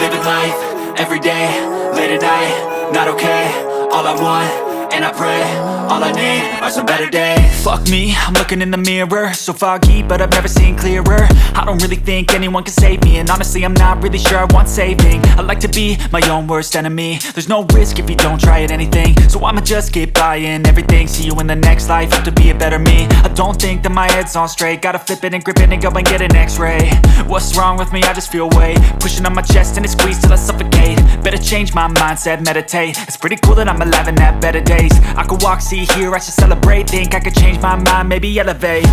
Living life, everyday, late at night, not okay. All I want, and I pray, all I need are some better days. Fuck me, I'm looking in the mirror, so foggy, but I've never seen clearer. I don't really think anyone can save me, and honestly I'm not really sure I want saving. I like to be my own worst enemy. There's no risk if you don't try at anything, so I'ma just keep buying everything. See you in the next life, have to be a better me. I don't think that my head's on straight, gotta flip it and grip it and go and get an x-ray. What's wrong with me? I just feel weight pushing on my chest and it squeezes till I suffocate. Better change my mindset, meditate. It's pretty cool that I'm alive and have better days. I could walk, see, hear, I should celebrate. Think I could change my mind, maybe elevate.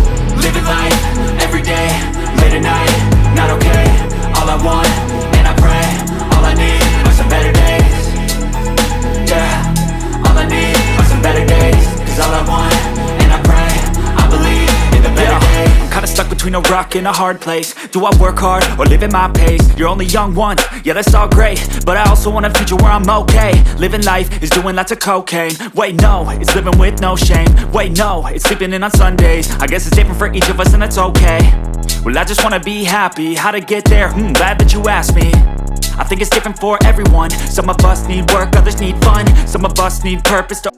Living life, everyday, late at night, not okay. All I want, and I pray, all I need are some better days. Yeah, all I need are some better days. Cause all I want, and I pray, I believe in the better days. I'm kinda stuck between a rock and a hard place. Do I work hard or live at my pace? You're only young once, yeah that's all great, but I also want a future where I'm okay. Living life is doing lots of cocaine. Wait no, it's living with no shame. Wait no, it's sleeping in on Sundays. I guess it's different for each of us and that's okay. Well I just wanna be happy, how to get there? Glad that you asked me. I think it's different for everyone. Some of us need work, others need fun. Some of us need purpose to